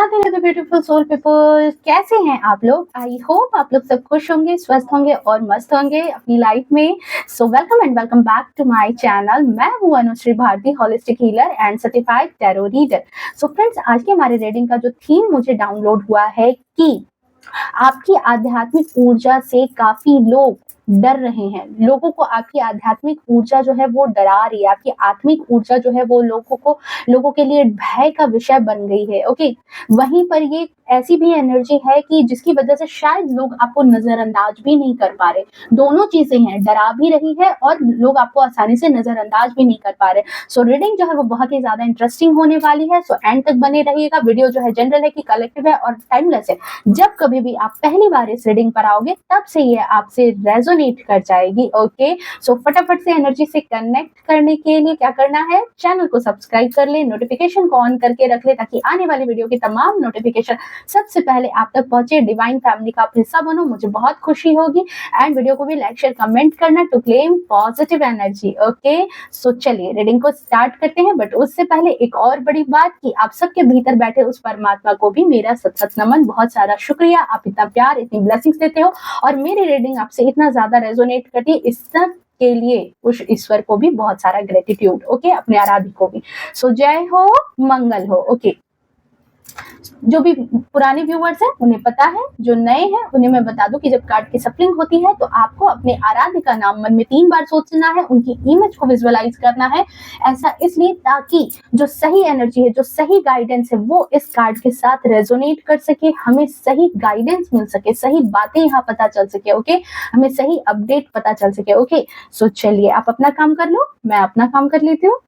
Radhe Radhe beautiful soul people, कैसे हैं आप लोग? आई होप आप लोग सब खुश होंगे, स्वस्थ होंगे और मस्त होंगे अपनी लाइफ में। So welcome and welcome back to my channel. मैं हूं Anushree Bharti, holistic healer and certified tarot reader. So friends, आज की हमारे रीडिंग का जो थीम मुझे डाउनलोड हुआ है कि आपकी आध्यात्मिक ऊर्जा से काफी लोग डर रहे हैं। लोगों को आपकी आध्यात्मिक ऊर्जा जो है वो डरा रही है। आपकी आत्मिक ऊर्जा जो है वो लोगों के लिए भय का विषय बन गई है। ओके, वहीं पर ये ऐसी भी एनर्जी है कि जिसकी वजह से शायद लोग आपको नजरअंदाज भी नहीं कर पा रहे। दोनों चीजें हैं, डरा भी रही है और लोग आपको आसानी से नजरअंदाज भी नहीं कर पा रहे। सो रीडिंग जो है वो बहुत ही ज्यादा इंटरेस्टिंग होने वाली है। सो एंड तक बने रहिएगा। वीडियो जो है जनरल है कि कलेक्टिव है और टाइमलेस है। जब कभी भी आप पहली बार इस रीडिंग पर आओगे तब से ये आपसे रेजोनेट कर जाएगी। ओके, सो फटाफट से एनर्जी से कनेक्ट करने के लिए क्या करना है, चैनल को सब्सक्राइब कर ले, नोटिफिकेशन को ऑन करके रख ले ताकि आने वाली वीडियो की तमाम नोटिफिकेशन सबसे पहले आप तक पहुंचे। डिवाइन फैमिली का आप हिस्सा बनो, मुझे बहुत खुशी होगी। एंड वीडियो को भी लाइक शेयर कमेंट करना to claim positive energy. Okay, so चलिए रीडिंग को स्टार्ट करते हैं। बट उससे पहले एक और बड़ी बात कि आप सबके भीतर बैठे उस परमात्मा को भी मेरा सत नमन, बहुत सारा शुक्रिया। आप इतना प्यार, इतनी ब्लेसिंग्स देते हो और मेरी रीडिंग आपसे इतना ज्यादा रेजोनेट करती है। इस सब के लिए उस ईश्वर को भी बहुत सारा ग्रेटिट्यूड। ओके, अपने आराध्य को भी। सो जय हो, मंगल हो। ओके, जो भी पुराने व्यूअर्स हैं उन्हें पता है, जो नए हैं उन्हें मैं बता दूं कि जब कार्ड की सफलिंग होती है तो आपको अपने आराध्य का नाम मन में 3 बार सोचना है, उनकी इमेज को विजुअलाइज करना है। ऐसा इसलिए ताकि जो सही एनर्जी है, जो सही गाइडेंस है वो इस कार्ड के साथ रेजोनेट कर सके, हमें सही गाइडेंस मिल सके, सही बातें यहाँ पता चल सके। ओके, हमें सही अपडेट पता चल सके। ओके, सो चलिए आप अपना काम कर लो, मैं अपना काम कर लेती हूँ।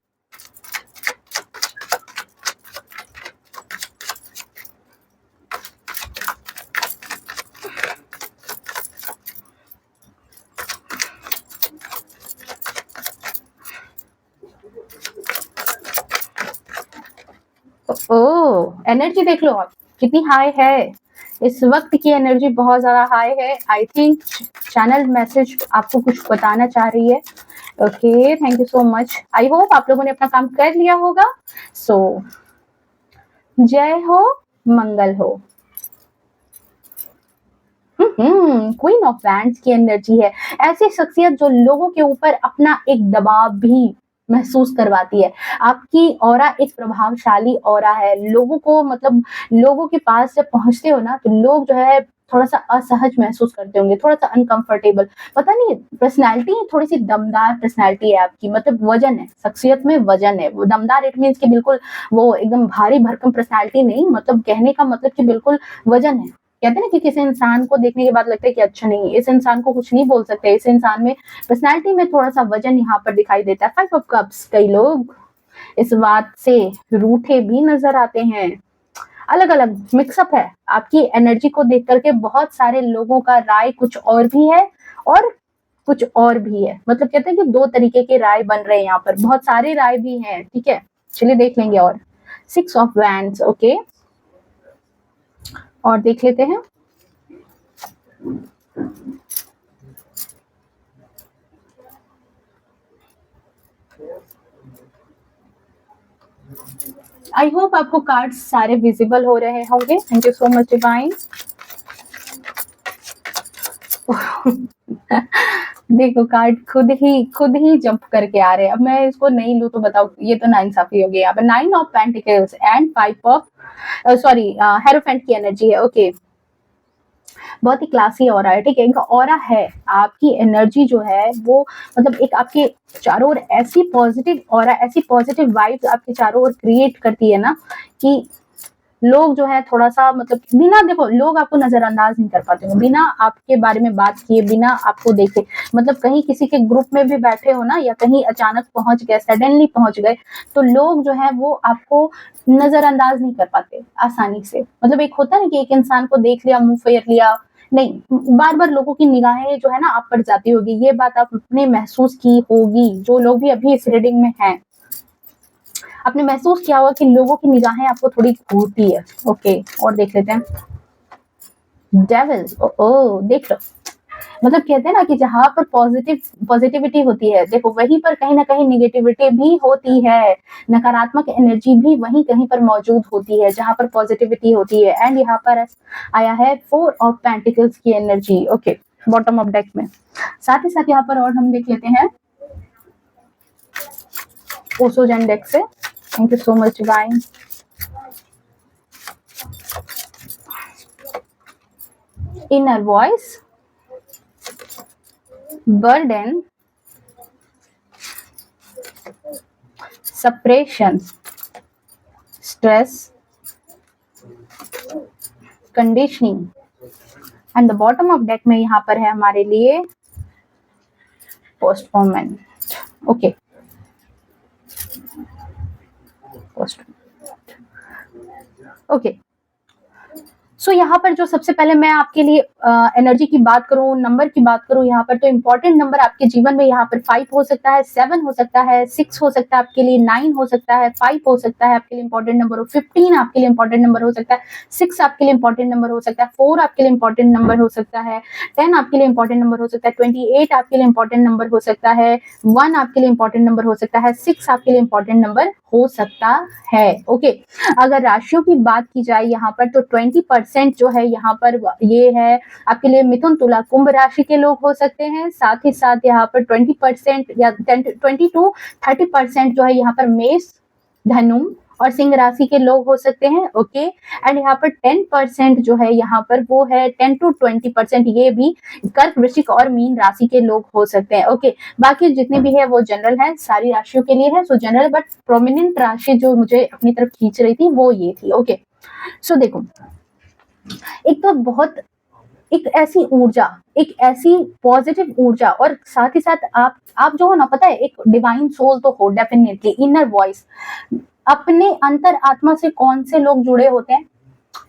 ओह, एनर्जी देख लो आप कितनी हाई है। इस वक्त की एनर्जी बहुत ज्यादा हाई है। आई थिंक चैनल मैसेज आपको कुछ बताना चाह रही है। Okay, thank you so much. I hope आप लोगों ने अपना काम कर लिया होगा। सो जय हो, मंगल हो। क्वीन ऑफ वैंड्स की एनर्जी है। ऐसी शख्सियत जो लोगों के ऊपर अपना एक दबाव भी महसूस करवाती है। आपकी ऑरा एक प्रभावशाली ऑरा है। लोगों को मतलब लोगों के पास जब पहुंचते हो ना तो लोग जो है थोड़ा सा असहज महसूस करते होंगे, थोड़ा सा अनकंफर्टेबल। पता नहीं, पर्सनैलिटी थोड़ी सी दमदार पर्सनैलिटी है आपकी, मतलब वजन है, शख्सियत में वजन है। वो दमदार इट मीन्स कि बिल्कुल वो एकदम भारी भरकम पर्सनैलिटी नहीं, मतलब कहने का मतलब कि बिल्कुल वजन है। कहते हैं ना कि किसी इंसान को देखने के बाद लगता है कि अच्छा नहीं, इस इंसान को कुछ नहीं बोल सकते, इस इंसान में पर्सनैलिटी में थोड़ा सा वजन यहाँ पर दिखाई देता है। 5 ऑफ कप्स, कई लोग इस बात से रूठे भी नजर आते हैं। अलग अलग मिक्सअप है आपकी एनर्जी को देख करके। बहुत सारे लोगों का राय कुछ और भी है और कुछ और भी है। मतलब कहते हैं कि 2 तरीके के राय बन रहे हैं यहाँ पर, बहुत सारे राय भी हैं। ठीक है, चलिए देख लेंगे। और 6 ऑफ वैंड्स। ओके, और देख लेते हैं। आई होप आपको कार्ड्स सारे विजिबल हो रहे होंगे। Thank you so much divine. देखो कार्ड खुद ही जंप करके आ रहे हैं। अब मैं इसको नहीं लूं तो बताओ, ये तो नाइंसाफी हो गई। यहाँ पे 9 of pentacles and 5 of sorry hierophant की एनर्जी है। ओके, बहुत ही क्लासी ऑरा है। ठीक है, इनका ऑरा है, आपकी एनर्जी जो है वो मतलब एक आपके चारों ओर ऐसी पॉजिटिव ऑरा, ऐसी पॉजिटिव वाइब्स आपके चारों ओर क्रिएट करती है ना कि लोग जो है थोड़ा सा मतलब बिना देखो, लोग आपको नजरअंदाज नहीं कर पाते हैं बिना आपके बारे में बात किए, बिना आपको देखे। मतलब कहीं किसी के ग्रुप में भी बैठे हो ना, या कहीं अचानक पहुंच गए, सडनली पहुंच गए, तो लोग जो है वो आपको नजरअंदाज नहीं कर पाते आसानी से। मतलब एक होता है ना कि एक इंसान को देख लिया, मुंह फेर लिया, नहीं, बार बार लोगों की निगाहें जो है ना आप पर जाती होगी। ये बात आपने महसूस की होगी, जो लोग भी अभी इस रीडिंग में हैं आपने महसूस किया होगा कि लोगों की निगाहें आपको थोड़ी घूरती है। ओके, और देख लेते हैं। डेविल, ओ देख लो, मतलब कहते हैं ना कि जहाँ पर पॉजिटिविटी होती है, देखो वहीं पर कहीं ना कहीं निगेटिविटी भी होती है, नकारात्मक एनर्जी भी वहीं कहीं पर मौजूद होती है जहाँ पर पॉजिटिविटी होती है। एंड यहाँ पर आया है 4 ऑफ पेंटिकल्स की energy, okay, bottom of deck में। साथ ही साथ यहाँ पर और हम देख लेते हैं ओसो जेन डेक से। Thank you so much divine. Inner voice, burden, suppression, stress, conditioning, and the bottom of deck में यहाँ पर है हमारे लिए पोस्टपोनमेंट, ओके, ओके। सो यहाँ पर जो सबसे पहले मैं आपके लिए एनर्जी की बात करूँ, नंबर की बात करूँ, यहाँ पर तो इम्पोर्टेंट नंबर आपके जीवन में यहाँ पर 5 हो सकता है, 7 हो सकता है, 6 हो सकता है आपके लिए, 9 हो सकता है, 5 हो सकता है आपके लिए इम्पोर्टेंट नंबर, 15 आपके लिए इम्पोर्टेंट नंबर हो सकता है, 6 आपके लिए इम्पोर्टेंट नंबर हो सकता है, 4 आपके लिए इम्पोर्टेंट नंबर हो सकता है, 10 आपके लिए इम्पोर्टेंट नंबर हो सकता है, 28 आपके लिए इम्पोर्टेंट नंबर हो सकता है, 1 आपके लिए इम्पोर्टेंट नंबर हो सकता है, 6 आपके लिए इम्पोर्टेंट नंबर हो सकता है, ओके। अगर राशियों की बात की जाए यहाँ पर तो 20% जो है यहाँ पर ये है आपके लिए मिथुन, तुला, कुंभ राशि के लोग हो सकते हैं। साथ ही साथ यहाँ पर 20% या 20 to 30% जो है यहाँ पर मेष, धनु और सिंह राशि के लोग हो सकते हैं, ओके। एंड यहाँ पर 10% जो है यहाँ पर वो है 10 to 20%, ये भी कर्क, वृश्चिक और मीन राशि के लोग हो सकते हैं, ओके। बाकी जितने भी है वो जनरल है, सारी राशियों के लिए है, सो जनरल, बट प्रोमिनेंट राशि जो मुझे अपनी तरफ खींच रही थी वो ये थी, ओके। सो देखो, एक तो बहुत एक ऐसी ऊर्जा, एक ऐसी पॉजिटिव ऊर्जा, और साथ ही साथ आप जो हो ना, पता है एक डिवाइन सोल तो हो डेफिनेटली, इनर वॉइस, अपने अंतर आत्मा से कौन से लोग जुड़े होते हैं,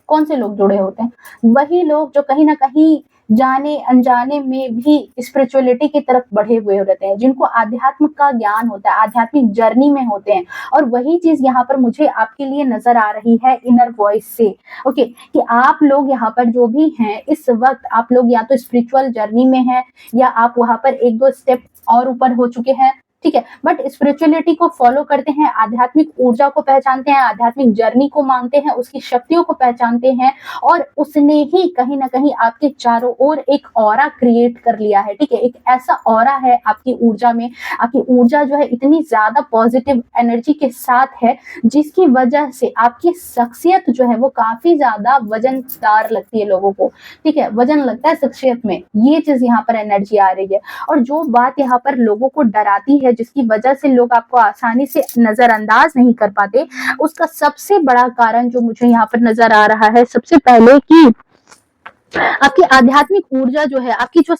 कौन से लोग जुड़े होते हैं, वही लोग जो कहीं ना कहीं जाने अनजाने में भी स्पिरिचुअलिटी की तरफ बढ़े हुए रहते हैं, जिनको आध्यात्म का ज्ञान होता है, आध्यात्मिक जर्नी में होते हैं। और वही चीज यहाँ पर मुझे आपके लिए नजर आ रही है इनर वॉइस से, ओके, कि आप लोग यहाँ पर जो भी हैं इस वक्त, आप लोग या तो स्पिरिचुअल जर्नी में हैं या आप वहां पर 1-2 स्टेप और ऊपर हो चुके हैं, ठीक है, बट स्पिरिचुअलिटी को फॉलो करते हैं, आध्यात्मिक ऊर्जा को पहचानते हैं, आध्यात्मिक जर्नी को मानते हैं, उसकी शक्तियों को पहचानते हैं, और उसने ही कहीं ना कहीं आपके चारों ओर एक ऑरा क्रिएट कर लिया है, ठीक है। एक ऐसा ऑरा है आपकी ऊर्जा में, आपकी ऊर्जा जो है इतनी ज्यादा पॉजिटिव एनर्जी के साथ है, जिसकी वजह से आपकी शख्सियत जो है वो काफी ज्यादा वजनदार लगती है लोगों को, ठीक है, वजन लगता है शख्सियत में, ये चीज यहाँ पर एनर्जी आ रही है। और जो बात यहाँ पर लोगों को डराती है, जिसकी वजह से लोग आपको आसानी से नजरअंदाज नहीं कर पाते, उसका सबसे बड़ा कारण जो मुझे यहाँ पर नजर आ रहा है, सबसे पहले कि आपकी आध्यात्मिक ऊर्जा जो है, आपकी जो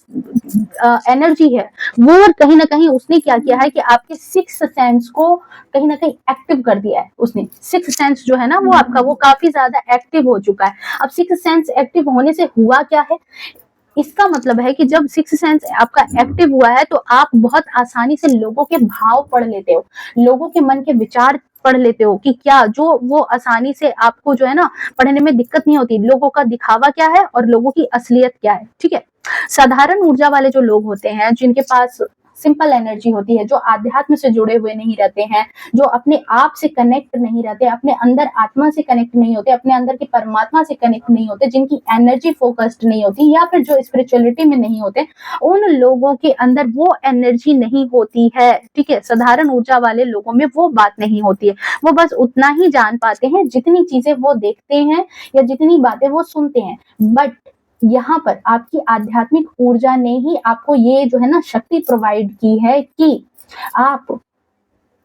एनर्जी है, वो कहीं ना कहीं उसने क्या किया है कि आपके 6 सेंस को कहीं ना कहीं एक्टिव कर दिया है। उसने 6 सेंस जो है ना वो आपका वो काफी ज्यादा एक्टिव हो चुका है। अब 6 सेंस एक्टिव होने से हुआ क्या है, इसका मतलब है कि जब 6 सेंस आपका एक्टिव हुआ है तो आप बहुत आसानी से लोगों के भाव पढ़ लेते हो, लोगों के मन के विचार पढ़ लेते हो, कि क्या जो वो आसानी से आपको जो है ना पढ़ने में दिक्कत नहीं होती, लोगों का दिखावा क्या है और लोगों की असलियत क्या है, ठीक है। साधारण ऊर्जा वाले जो लोग होते हैं, जिनके पास सिंपल एनर्जी होती है, जो आध्यात्म से जुड़े हुए नहीं रहते हैं, जो अपने आप से कनेक्ट नहीं रहते, अपने अंदर आत्मा से कनेक्ट नहीं होते, अपने अंदर के परमात्मा से कनेक्ट नहीं होते, जिनकी एनर्जी फोकस्ड नहीं होती, या फिर जो स्पिरिचुअलिटी में नहीं होते, उन लोगों के अंदर वो एनर्जी नहीं होती है, ठीक है। साधारण ऊर्जा वाले लोगों में वो बात नहीं होती है, वो बस उतना ही जान पाते हैं जितनी चीजें वो देखते हैं या जितनी बातें वो सुनते हैं। बट यहाँ पर आपकी आध्यात्मिक ऊर्जा ने ही आपको ये जो है ना शक्ति प्रोवाइड की है कि आप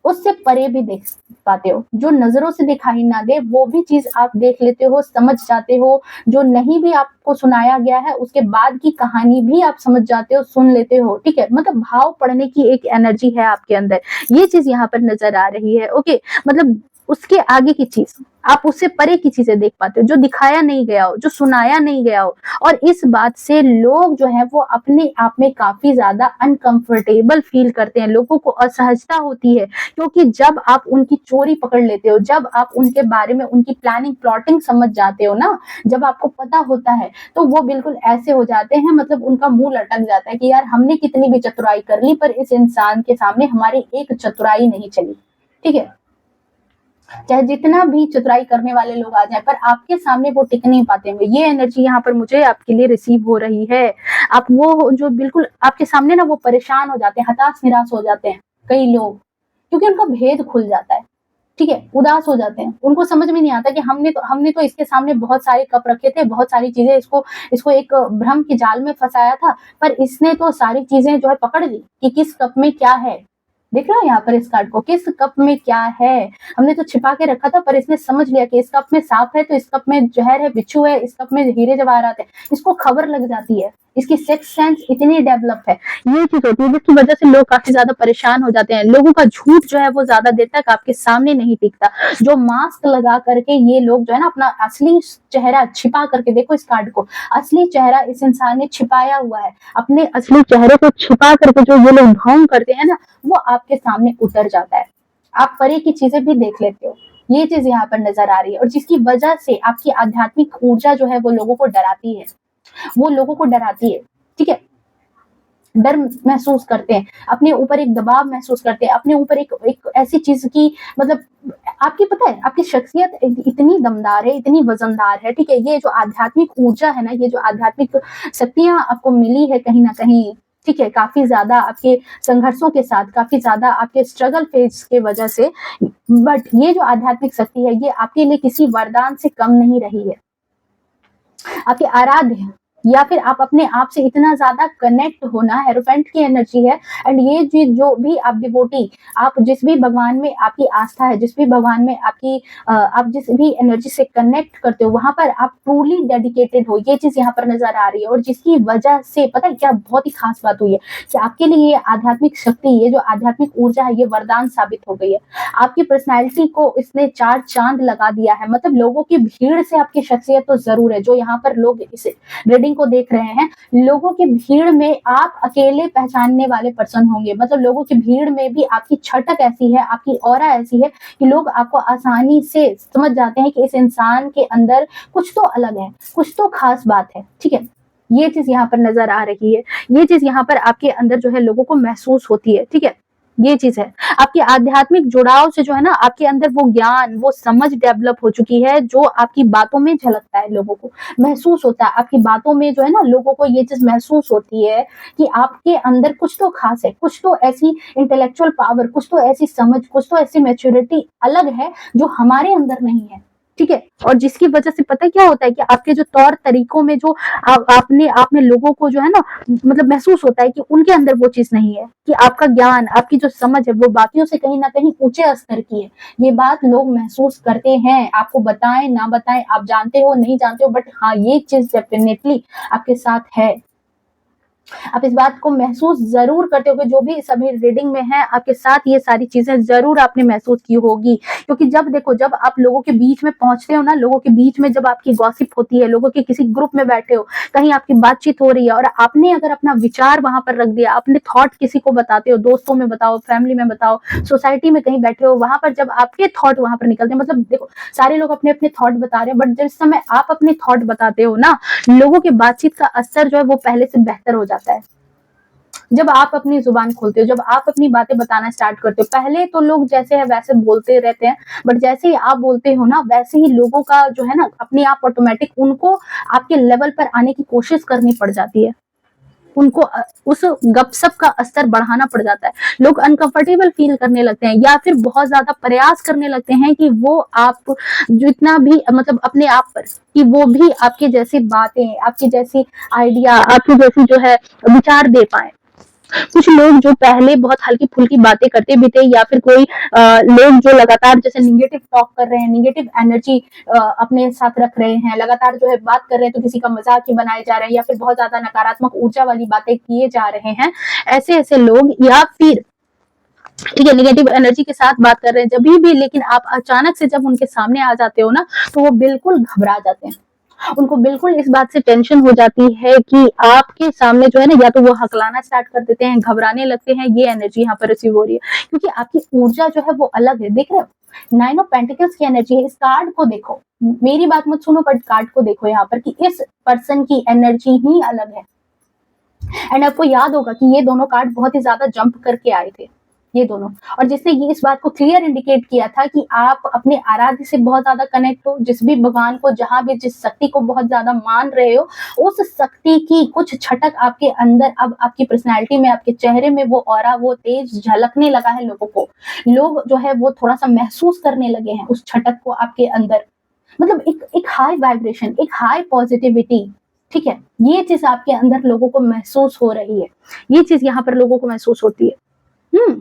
उससे परे भी देख पाते हो, जो नजरों से दिखाई ना दे वो भी चीज आप देख लेते हो, समझ जाते हो, जो नहीं भी आपको सुनाया गया है उसके बाद की कहानी भी आप समझ जाते हो, सुन लेते हो, ठीक है। मतलब भाव पढ़ने की एक एनर्जी है आपके अंदर, ये चीज यहाँ पर नजर आ रही है, ओके। मतलब उसके आगे की चीज, आप उससे परे की चीजें देख पाते हो, जो दिखाया नहीं गया हो, जो सुनाया नहीं गया हो। और इस बात से लोग जो है वो अपने आप में काफी ज्यादा अनकंफर्टेबल फील करते हैं, लोगों को असहजता होती है, क्योंकि जब आप उनकी चोरी पकड़ लेते हो, जब आप उनके बारे में उनकी प्लानिंग प्लॉटिंग समझ जाते हो ना, जब आपको पता होता है, तो वो बिल्कुल ऐसे हो जाते हैं, मतलब उनका मुंह लटक जाता है कि यार हमने कितनी भी चतुराई कर ली पर इस इंसान के सामने हमारी एक चतुराई नहीं चली। ठीक है, चाहे जितना भी चतुराई करने वाले लोग आ जाए, पर आपके सामने वो टिक नहीं पाते होंगे। ये एनर्जी यहाँ पर मुझे आपके लिए रिसीव हो रही है। आप वो जो बिल्कुल आपके सामने ना वो परेशान हो जाते हैं, हताश निराश हो जाते हैं कई लोग, क्योंकि उनका भेद खुल जाता है। ठीक है, उदास हो जाते हैं, उनको समझ में नहीं आता कि हमने तो इसके सामने बहुत सारे कप रखे थे, बहुत सारी चीजें इसको इसको एक भ्रम के जाल में फंसाया था, पर इसने तो सारी चीजें जो है पकड़ ली कि किस कप में क्या है। देख रहे हो यहाँ पर इस कार्ड को, किस कप में क्या है। हमने तो छिपा के रखा था, पर इसने समझ लिया कि इस कप में सांप है, तो इस कप में जहर है, बिच्छू है, इस कप में हीरे जवाहरात है। इसको खबर लग जाती है, इसकी सिक्स सेंस इतनी डेवलप है। ये चीज होती है जिसकी वजह से लोग काफी ज्यादा परेशान हो जाते हैं। लोगों का झूठ जो है वो ज्यादा देर तक आपके सामने नहीं टिकता। जो मास्क लगा करके ये लोग जो है ना अपना असली चेहरा छिपा करके, देखो इस कार्ड को, असली चेहरा इस इंसान ने छिपाया हुआ है। अपने असली चेहरे को छिपा करके जो ये लोग ढोंग करते हैं ना, वो आपके सामने उतर जाता है। आप परे की चीजें भी देख लेते हो। ये चीज यहाँ पर नजर आ रही है, और जिसकी वजह से आपकी आध्यात्मिक ऊर्जा जो है वो लोगों को डराती है, वो लोगों को डराती है। ठीक है, डर महसूस करते हैं, अपने ऊपर एक दबाव महसूस करते हैं, अपने ऊपर एक ऐसी चीज की, मतलब आपकी पता है आपकी शख्सियत इतनी दमदार है, इतनी वजनदार है। ठीक है, ये जो आध्यात्मिक ऊर्जा है ना, ये जो आध्यात्मिक शक्तियां आपको मिली है कहीं ना कहीं, ठीक है, काफी ज्यादा आपके संघर्षों के साथ, काफी ज्यादा आपके स्ट्रगल फेज के वजह से, बट ये जो आध्यात्मिक शक्ति है ये आपके लिए किसी वरदान से कम नहीं रही है। आपके आराध्य है, या फिर आप अपने आप से इतना ज्यादा कनेक्ट होना, हेरोफेंट की एनर्जी है। एंड ये जो भी आप डिवोटी, आप जिस भी भगवान में आपकी आस्था है, जिस भी भगवान में आपकी आप जिस भी एनर्जी से कनेक्ट करते हो, वहां पर आप ट्रूली डेडिकेटेड हो। ये चीज यहाँ पर नजर आ रही है, और जिसकी वजह से पता है क्या बहुत ही खास बात हुई है कि आपके लिए ये आध्यात्मिक शक्ति, ये जो आध्यात्मिक ऊर्जा है, ये वरदान साबित हो गई है। आपकी पर्सनैलिटी को इसने चार चांद लगा दिया है। मतलब लोगों की भीड़ से आपकी शख्सियत तो जरूर है, जो यहाँ पर लोग इस रीडिंग को देख रहे हैं, लोगों की भीड़ में आप अकेले पहचानने वाले पर्सन होंगे। मतलब लोगों की भीड़ में भी आपकी छटक ऐसी है, आपकी ऑरा ऐसी है कि लोग आपको आसानी से समझ जाते हैं कि इस इंसान के अंदर कुछ तो अलग है, कुछ तो खास बात है। ठीक है, ये चीज यहाँ पर नजर आ रही है, ये चीज यहाँ पर आपके अंदर जो है लोगों को महसूस होती है। ठीक है, ये चीज है, आपके आध्यात्मिक जुड़ाव से जो है ना आपके अंदर वो ज्ञान, वो समझ डेवलप हो चुकी है, जो आपकी बातों में झलकता है, लोगों को महसूस होता है। आपकी बातों में जो है ना लोगों को ये चीज महसूस होती है कि आपके अंदर कुछ तो खास है, कुछ तो ऐसी इंटेलेक्चुअल पावर, कुछ तो ऐसी समझ, कुछ तो ऐसी मैच्योरिटी अलग है जो हमारे अंदर नहीं है। ठीक है, और जिसकी वजह से पता है क्या होता है कि आपके जो तौर तरीकों में जो आपने आप में लोगों को जो है ना, मतलब महसूस होता है कि उनके अंदर वो चीज नहीं है, कि आपका ज्ञान, आपकी जो समझ है वो बाकियों से कहीं ना कहीं ऊंचे स्तर की है। ये बात लोग महसूस करते हैं, आपको बताएं ना बताएं, आप जानते हो नहीं जानते हो, बट हाँ ये चीज डेफिनेटली आपके साथ है। आप इस बात को महसूस जरूर करते हो कि जो भी सभी रीडिंग में है आपके साथ ये सारी चीजें जरूर आपने महसूस की होगी। क्योंकि जब देखो, जब आप लोगों के बीच में पहुंचते हो ना, लोगों के बीच में जब आपकी गॉसिप होती है, लोगों के किसी ग्रुप में बैठे हो, कहीं आपकी बातचीत हो रही है, और आपने अगर अपना विचार वहां पर रख दिया, अपने थॉट किसी को बताते हो, दोस्तों में बताओ, फैमिली में बताओ, सोसाइटी में कहीं बैठे हो, वहां पर जब आपके थॉट वहां पर निकलते हैं, मतलब देखो सारे लोग अपने अपने थॉट बता रहे हैं, बट जिस समय आप अपने थॉट बताते हो ना, लोगों के बातचीत का असर जो है वो पहले से बेहतर हो जाता है। जब आप अपनी जुबान खोलते हो, जब आप अपनी बातें बताना स्टार्ट करते हो, पहले तो लोग जैसे है वैसे बोलते रहते हैं, बट जैसे ही आप बोलते हो ना, वैसे ही लोगों का जो है ना अपने आप ऑटोमेटिक उनको आपके लेवल पर आने की कोशिश करनी पड़ जाती है। उनको उस गपशप का स्तर बढ़ाना पड़ जाता है। लोग अनकंफर्टेबल फील करने लगते हैं, या फिर बहुत ज्यादा प्रयास करने लगते हैं कि वो आप जितना भी मतलब अपने आप पर, कि वो भी आपकी जैसी बातें, आपकी जैसी आइडिया, आपकी जैसी जो है विचार दे पाए। कुछ लोग जो पहले बहुत हल्की फुल्की बातें करते भी थे, या फिर कोई लोग जो लगातार जैसे निगेटिव टॉक कर रहे हैं, निगेटिव एनर्जी अपने साथ रख रहे हैं, लगातार जो है बात कर रहे हैं तो किसी का मजाक ही बनाए जा रहे हैं, या फिर बहुत ज्यादा नकारात्मक ऊर्जा वाली बातें किए जा रहे हैं, ऐसे ऐसे लोग, या फिर ठीक है, नेगेटिव एनर्जी के साथ बात कर रहे हैं जब भी, लेकिन आप अचानक से जब उनके सामने आ जाते हो ना, तो वो बिल्कुल घबरा जाते हैं। उनको बिल्कुल इस बात से टेंशन हो जाती है कि आपके सामने जो है ना, या तो वो हकलाना स्टार्ट कर देते हैं, घबराने लगते हैं। ये एनर्जी यहाँ पर रिसीव हो रही है, क्योंकि आपकी ऊर्जा जो है वो अलग है। देख रहे हो, 9 ऑफ पेंटिकल्स की एनर्जी है। इस कार्ड को देखो, मेरी बात मत सुनो, बट कार्ड को देखो यहाँ पर कि इस पर्सन की एनर्जी ही अलग है। एंड आपको याद होगा कि ये दोनों कार्ड बहुत ही ज्यादा जंप करके आए थे, ये दोनों। और जिसने ये इस बात को क्लियर इंडिकेट किया था कि आप अपने आराध्य से बहुत ज्यादा कनेक्ट हो, जिस भी भगवान को, जहां भी जिस शक्ति को बहुत ज्यादा मान रहे हो, उस शक्ति की कुछ छटक आपके अंदर, अब आपकी पर्सनैलिटी में, आपके चेहरे में वो ऑरा, वो तेज झलकने लगा है। लोगों को, लोग जो है वो थोड़ा सा महसूस करने लगे हैं उस छटक को आपके अंदर। मतलब एक हाई वाइब्रेशन, एक हाई पॉजिटिविटी। ठीक है, ये चीज आपके अंदर लोगों को महसूस हो रही है, ये चीज यहाँ पर लोगों को महसूस होती है।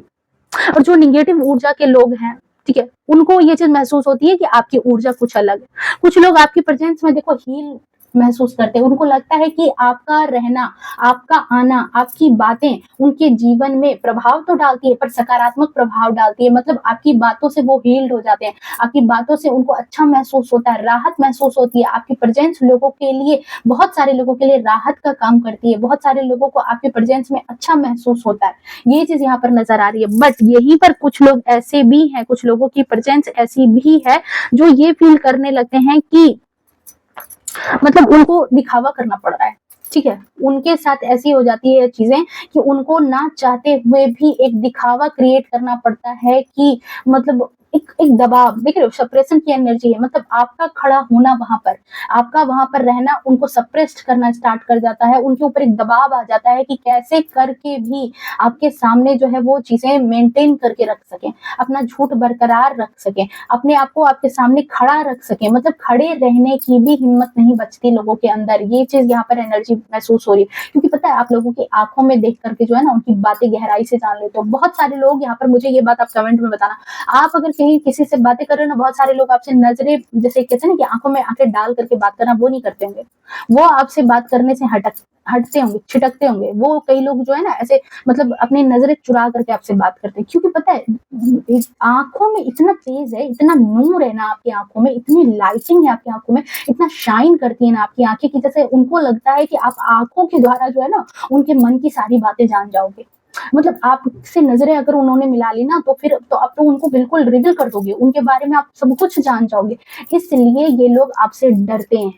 और जो निगेटिव ऊर्जा के लोग हैं, ठीक है, उनको ये चीज महसूस होती है कि आपकी ऊर्जा कुछ अलग है। कुछ लोग आपकी प्रेजेंस में देखो हील महसूस करते हैं। उनको लगता है कि आपका रहना, आपका आना, आपकी बातें उनके जीवन में प्रभाव तो डालती है, पर सकारात्मक प्रभाव डालती है। मतलब आपकी बातों से वो हील्ड हो जाते हैं, आपकी बातों से उनको अच्छा महसूस होता है, राहत महसूस होती है। आपकी प्रेजेंस लोगों के लिए, बहुत सारे लोगों के लिए राहत का काम करती है। बहुत सारे लोगों को आपके प्रेजेंस में अच्छा महसूस होता है। ये चीज यहाँ पर नजर आ रही है। बट यहीं पर कुछ लोग ऐसे भी हैं, कुछ लोगों की प्रेजेंस ऐसी भी है जो ये फील करने लगते हैं कि मतलब उनको दिखावा करना पड़ रहा है। ठीक है, उनके साथ ऐसी हो जाती है चीजें कि उनको ना चाहते हुए भी एक दिखावा क्रिएट करना पड़ता है कि मतलब एक दबाव। देख रहे हो, सप्रेशन की एनर्जी है। मतलब आपका खड़ा होना वहां पर, आपका वहां पर रहना उनको सप्रेस्ड करना स्टार्ट कर जाता है। उनके ऊपर एक दबाव आ जाता है कि कैसे करके भी आपके सामने जो है वो चीजें मेंटेन करके रख सकें, अपना झूठ बरकरार रख सकें, अपने आप को आपके सामने खड़ा रख सकें। मतलब खड़े रहने की भी हिम्मत नहीं बचती लोगों के अंदर। ये चीज यहाँ पर एनर्जी महसूस हो रही है, क्योंकि पता है आप लोगों की आंखों में देख करके जो है ना, उनकी बातें गहराई से जान लेते हो। बहुत सारे लोग यहाँ पर, मुझे ये बात आप कमेंट में बताना, आप अगर कहीं किसी से बातें कर रहे हो ना, बहुत सारे लोग आपसे नजरें, जैसे कहते हैं ना कि आंखों में आंखें डाल करके बात करना, वो नहीं करते होंगे। वो आपसे बात करने से हटते होंगे, छिटकते होंगे। वो कई लोग जो है ना ऐसे, मतलब अपनी नजरें चुरा करके आपसे बात करते हैं, क्योंकि पता है आंखों में इतना तेज है, इतना नूर है ना आपकी आंखों में, इतनी लाइटिंग है आपकी आंखों में, इतना शाइन करती है ना आपकी आंखें की जैसे उनको लगता है कि आप आंखों के द्वारा जो है ना उनके मन की सारी बातें जान जाओगे। मतलब आपसे नजरें अगर उन्होंने मिला ली ना, तो फिर तो आप तो उनको बिल्कुल रिवील कर दोगे, उनके बारे में आप सब कुछ जान जाओगे। इसलिए ये लोग आपसे डरते हैं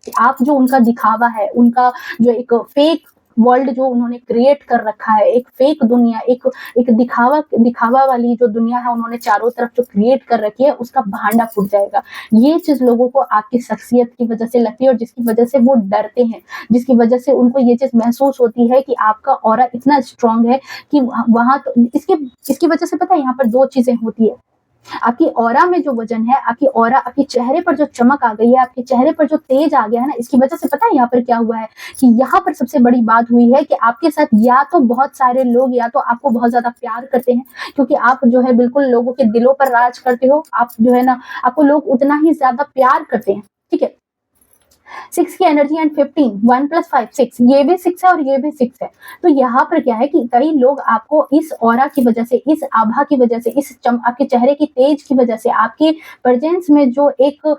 कि आप जो उनका दिखावा है, उनका जो एक फेक वर्ल्ड जो उन्होंने क्रिएट कर रखा है, एक फेक दुनिया, एक दिखावा वाली जो दुनिया है उन्होंने चारों तरफ जो क्रिएट कर रखी है, उसका भांडा फूट जाएगा। ये चीज लोगों को आपकी शख्सियत की वजह से लगती है, और जिसकी वजह से वो डरते हैं, जिसकी वजह से उनको ये चीज महसूस होती है कि आपका ऑरा इतना स्ट्रांग है कि वहां तो इसकी वजह से पता है यहाँ पर दो चीजें होती है। आपकी ऑरा में जो वजन है, आपकी ऑरा, आपके चेहरे पर जो चमक आ गई है, आपके चेहरे पर जो तेज आ गया है ना, इसकी वजह से पता है यहाँ पर क्या हुआ है कि यहाँ पर सबसे बड़ी बात हुई है कि आपके साथ या तो बहुत सारे लोग या तो आपको बहुत ज्यादा प्यार करते हैं, क्योंकि आप जो है बिल्कुल लोगों के दिलों पर राज करते हो। आप जो है ना, आपको लोग उतना ही ज्यादा प्यार करते हैं। ठीक है, 6 की एनर्जी एंड 15, 1 + 5 6, ये भी 6 है और ये भी 6 है। तो यहाँ पर क्या है कि कई लोग आपको इस ऑरा की वजह से, इस आभा की वजह से, इस आपके चेहरे की तेज की वजह से, आपके प्रेजेंस में जो एक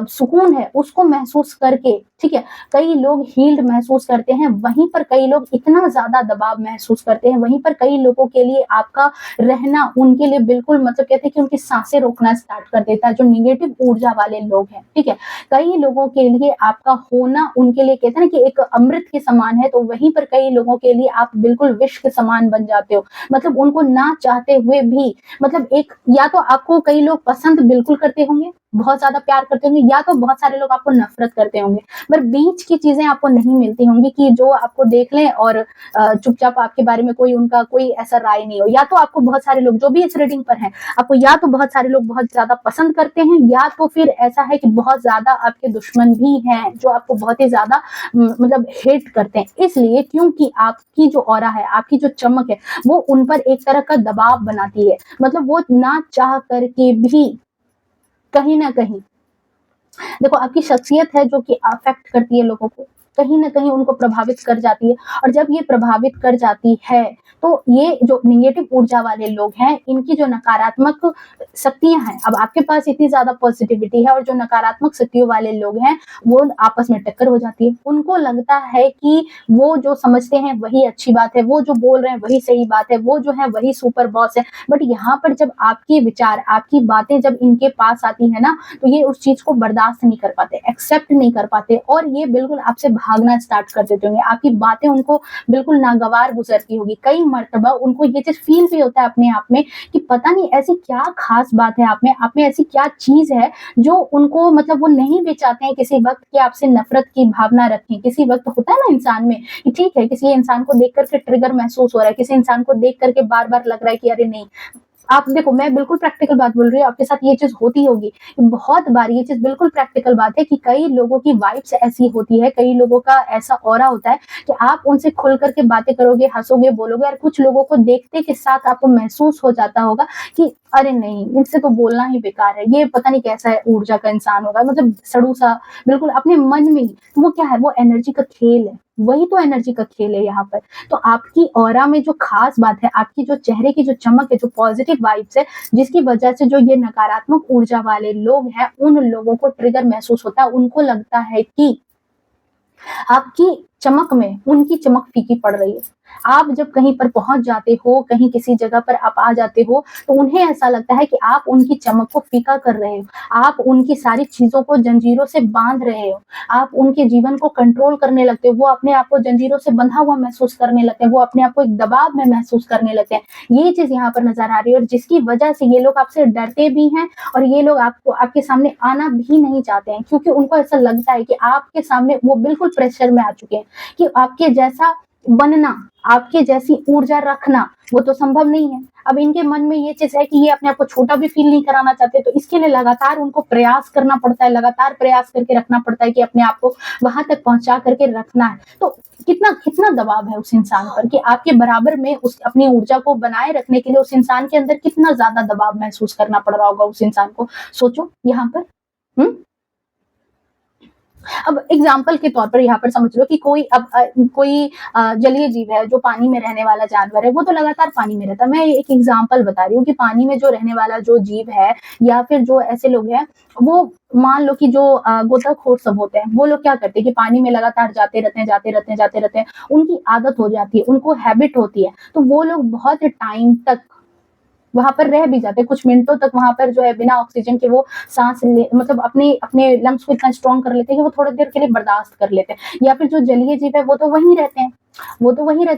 सुकून है उसको महसूस करके, ठीक है, कई लोग हील्ड महसूस करते हैं। वहीं पर कई लोग इतना ज्यादा दबाव महसूस करते हैं। वहीं पर कई लोगों के लिए आपका रहना उनके लिए बिल्कुल, मतलब कहते हैं कि उनकी सांसें रोकना स्टार्ट कर देता है, जो निगेटिव ऊर्जा वाले लोग हैं। ठीक है, कई लोगों के लिए आपका होना उनके लिए कहते हैं ना कि एक अमृत के समान है, तो वहीं पर कई लोगों के लिए आप बिल्कुल विष के समान बन जाते हो। मतलब उनको ना चाहते हुए भी, मतलब एक, या तो आपको कई लोग पसंद बिल्कुल करते होंगे, बहुत ज्यादा प्यार करते होंगे, या तो बहुत सारे लोग आपको नफरत करते होंगे। पर बीच की चीजें आपको नहीं मिलती होंगी कि जो आपको देख लें और चुपचाप आपके बारे में कोई उनका कोई ऐसा राय नहीं हो। या तो आपको बहुत सारे लोग जो भी इस रीडिंग पर हैं, आपको या तो बहुत सारे लोग बहुत ज्यादा पसंद करते हैं, या तो फिर ऐसा है कि बहुत ज्यादा आपके दुश्मन भी हैं जो आपको बहुत ही ज्यादा मतलब हेट करते हैं। इसलिए क्योंकि आपकी जो ऑरा है, आपकी जो चमक है, वो उन पर एक तरह का दबाव बनाती है। मतलब वो ना चाह करके भी कहीं ना कहीं, देखो आपकी शख्सियत है जो कि अफेक्ट करती है लोगों को। कहीं न कहीं उनको प्रभावित कर जाती है। और जब ये प्रभावित कर जाती है, तो ये जो नेगेटिव ऊर्जा वाले लोग हैं, इनकी जो नकारात्मक शक्तियाँ हैं, अब आपके पास इतनी ज़्यादा पॉज़िटिविटी है और जो नकारात्मक शक्तियों वाले लोग हैं, वो आपस में टक्कर हो जाती है। उनको लगता है कि वो जो समझते हैं वही अच्छी बात है, वो जो बोल रहे हैं वही सही बात है, वो जो है वही सुपर बॉस है। बट यहाँ पर जब आपके विचार, आपकी बातें जब इनके पास आती है ना, तो ये उस चीज़ को बर्दाश्त नहीं कर पाते, एक्सेप्ट नहीं कर पाते और ये बिल्कुल आपसे भागना स्टार्ट कर देते होंगे। आपकी बातें उनको बिल्कुल नागवार गुज़रती होगी। कई मर्तबा उनको ये चीज़ फ़ील भी होता है अपने आप में कि पता नहीं ऐसी क्या ख़ास बात है आप में ऐसी क्या चीज़ है जो उनको मतलब वो नहीं भी चाहते हैं किसी वक़्त कि आपसे नफ़रत की भावना रखें। किसी वक़्त होता है ना इंसान में कि ठीक है, किसी इंसान को देख कर के ट्रिगर महसूस हो रहा है, किसी इंसान को देख कर के बार-बार लग रहा है कि अरे नहीं, आप देखो मैं बिल्कुल प्रैक्टिकल बात बोल रही हूँ, आपके साथ ये चीज़ होती होगी। बहुत बार ये चीज़ बिल्कुल प्रैक्टिकल बात है कि कई लोगों की वाइब्स ऐसी होती है, कई लोगों का ऐसा ऑरा होता है कि आप उनसे खुल कर के बातें करोगे, हँसोगे, बोलोगे और कुछ लोगों को देखते के साथ आपको महसूस हो जाता होगा कि अरे नहीं, इनसे तो बोलना ही बेकार है, ये पता नहीं कैसा है ऊर्जा का इंसान होगा, मतलब सड़ू-सा बिल्कुल अपने मन में ही। तो वो क्या है, वो एनर्जी का खेल है, वही तो एनर्जी का खेल है यहाँ पर। तो आपकी ऑरा में जो ख़ास बात है, आपकी जो चेहरे की जो चमक है, जो पॉज़िटिव वाइब्स है, जिसकी वजह से जो ये नकारात्मक ऊर्जा वाले लोग हैं, उन लोगों को ट्रिगर महसूस होता है। उनको लगता है कि आपकी चमक में उनकी चमक फीकी पड़ रही है। आप जब कहीं पर पहुँच जाते हो, कहीं किसी जगह पर आप आ जाते हो, तो उन्हें ऐसा लगता है कि आप उनकी चमक को फीका कर रहे हो। आप उनकी सारी चीज़ों को जंजीरों से बाँध रहे हो। आप उनके जीवन को कंट्रोल करने लगते हो। वो अपने आप को जंजीरों से बंधा हुआ महसूस करने लगते हैं। वो अपने आप को एक दबाव में महसूस करने लगते हैं। ये चीज़ यहाँ पर नज़र आ रही है और जिसकी वजह से ये लोग आपसे डरते भी हैं और ये लोग आपको आपके सामने आना भी नहीं चाहते हैं क्योंकि उनको ऐसा लगता है कि आपके सामने वो बिल्कुल प्रेशर में आ चुके हैं कि आपके जैसा बनना, आपके जैसी ऊर्जा रखना, वो तो संभव नहीं है। अब इनके मन में ये चीज़ है कि ये अपने आप को छोटा भी फ़ील नहीं कराना चाहते, तो इसके लिए लगातार उनको प्रयास करना पड़ता है, लगातार प्रयास करके रखना पड़ता है कि अपने आप को वहाँ तक पहुँचा करके रखना है। तो कितना कितना दबाव है उस इंसान पर कि आपके बराबर में उस अपनी ऊर्जा को बनाए रखने के लिए उस इंसान के अंदर कितना ज़्यादा दबाव महसूस करना पड़ रहा होगा उस इंसान को। सोचो यहाँ पर। हुँ? अब एग्जाम्पल के तौर पर यहाँ पर समझ लो कि कोई जलीय जीव है जो पानी में रहने वाला जानवर है, वो तो लगातार पानी में रहता है। मैं एक एग्जाम्पल बता रही हूँ कि पानी में जो रहने वाला जो जीव है या फिर जो ऐसे लोग हैं, वो मान लो कि जो गोताखोर सब होते हैं, वो लोग क्या करते हैं कि पानी में लगातार जाते रहते हैं, जाते रहते हैं, जाते रहते हैं। उनकी आदत हो जाती है, उनको हैबिट होती है, तो वो लोग बहुत टाइम तक वहाँ पर रह भी जाते हैं, कुछ मिनटों तक वहाँ पर जो है बिना ऑक्सीजन के वो साँस ले मतलब अपने अपने लंग्स को इतना स्ट्रॉन्ग कर लेते हैं कि वो थोड़ी देर के लिए बर्दाश्त कर लेते हैं। या फिर जो जलीय जीव है वो तो वहीं रहते हैं,